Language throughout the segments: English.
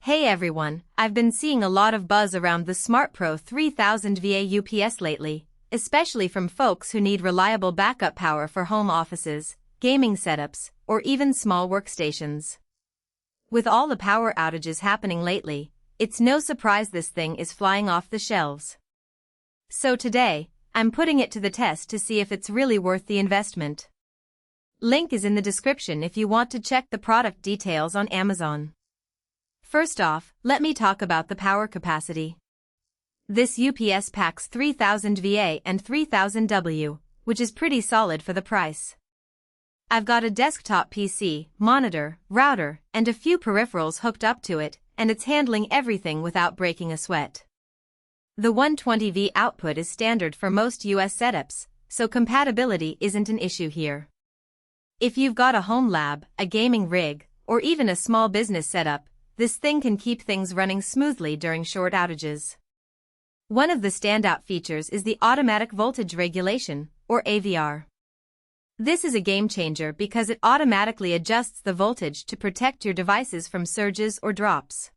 Hey everyone, I've been seeing a lot of buzz around the SMARTPRO 3000VA UPS lately, especially from folks who need reliable backup power for home offices, gaming setups, or even small workstations. With all the power outages happening lately, it's no surprise this thing is flying off the shelves. So today, I'm putting it to the test to see if it's really worth the investment. Link is in the description if you want to check the product details on Amazon. First off, let me talk about the power capacity. This UPS packs 3000VA and 3000W, which is pretty solid for the price. I've got a desktop PC, monitor, router, and a few peripherals hooked up to it, and it's handling everything without breaking a sweat. The 120V output is standard for most US setups, so compatibility isn't an issue here. If you've got a home lab, a gaming rig, or even a small business setup, this thing can keep things running smoothly during short outages. One of the standout features is the automatic voltage regulation, or AVR. This is a game changer because it automatically adjusts the voltage to protect your devices from surges or drops.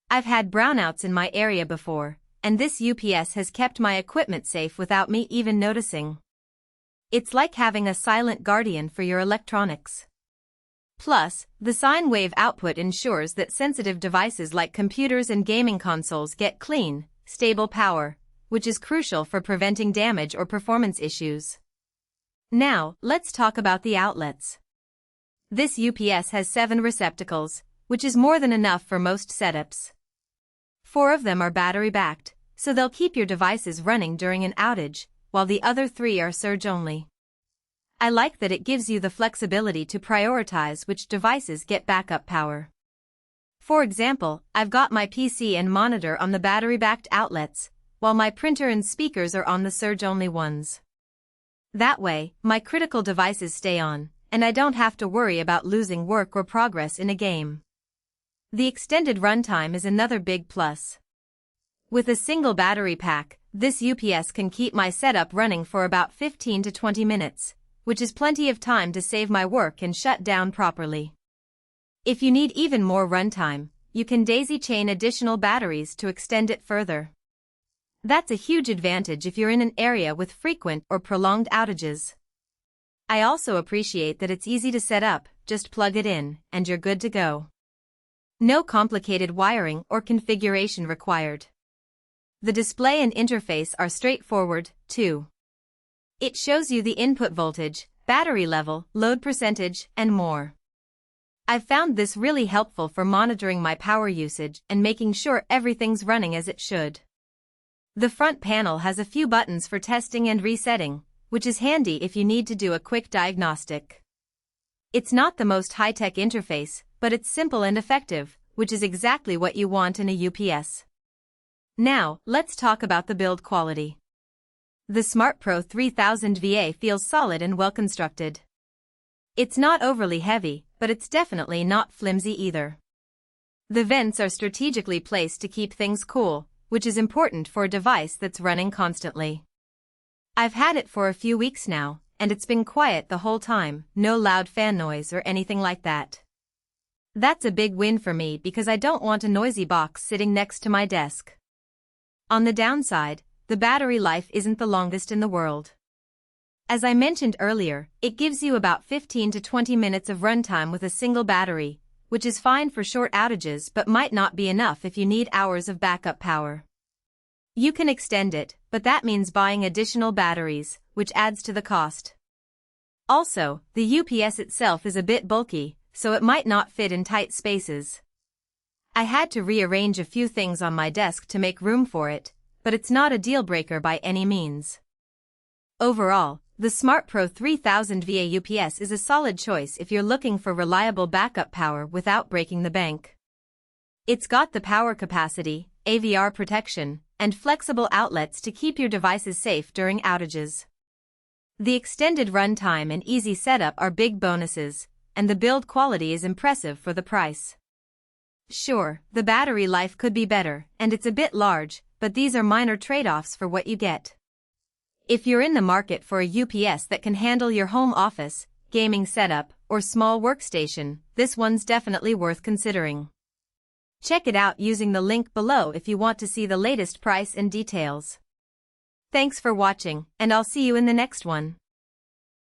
I've had brownouts in my area before, and this UPS has kept my equipment safe without me even noticing. It's like having a silent guardian for your electronics. Plus, the sine wave output ensures that sensitive devices like computers and gaming consoles get clean, stable power, which is crucial for preventing damage or performance issues. Now, let's talk about the outlets. This UPS has 7 receptacles, which is more than enough for most setups. 4 of them are battery-backed, so they'll keep your devices running during an outage, while the other 3 are surge-only. I like that it gives you the flexibility to prioritize which devices get backup power. For example, I've got my PC and monitor on the battery-backed outlets, while my printer and speakers are on the surge-only ones. That way, my critical devices stay on, and I don't have to worry about losing work or progress in a game. The extended runtime is another big plus. With a single battery pack, this UPS can keep my setup running for about 15 to 20 minutes, which is plenty of time to save my work and shut down properly. If you need even more runtime, you can daisy-chain additional batteries to extend it further. That's a huge advantage if you're in an area with frequent or prolonged outages. I also appreciate that it's easy to set up, just plug it in, and you're good to go. No complicated wiring or configuration required. The display and interface are straightforward, too. It shows you the input voltage, battery level, load percentage, and more. I've found this really helpful for monitoring my power usage and making sure everything's running as it should. The front panel has a few buttons for testing and resetting, which is handy if you need to do a quick diagnostic. It's not the most high-tech interface, but it's simple and effective, which is exactly what you want in a UPS. Now, let's talk about the build quality. The SMARTPRO 3000VA feels solid and well-constructed. It's not overly heavy, but it's definitely not flimsy either. The vents are strategically placed to keep things cool, which is important for a device that's running constantly. I've had it for a few weeks now, and it's been quiet the whole time, no loud fan noise or anything like that. That's a big win for me because I don't want a noisy box sitting next to my desk. On the downside, the battery life isn't the longest in the world. As I mentioned earlier, it gives you about 15 to 20 minutes of runtime with a single battery, which is fine for short outages but might not be enough if you need hours of backup power. You can extend it, but that means buying additional batteries, which adds to the cost. Also, the UPS itself is a bit bulky, so it might not fit in tight spaces. I had to rearrange a few things on my desk to make room for it, but it's not a deal-breaker by any means. Overall, the SMARTPRO 3000VA UPS is a solid choice if you're looking for reliable backup power without breaking the bank. It's got the power capacity, AVR protection, and flexible outlets to keep your devices safe during outages. The extended runtime and easy setup are big bonuses, and the build quality is impressive for the price. Sure, the battery life could be better, and it's a bit large, but these are minor trade-offs for what you get. If you're in the market for a UPS that can handle your home office, gaming setup, or small workstation, this one's definitely worth considering. Check it out using the link below if you want to see the latest price and details. Thanks for watching, and I'll see you in the next one.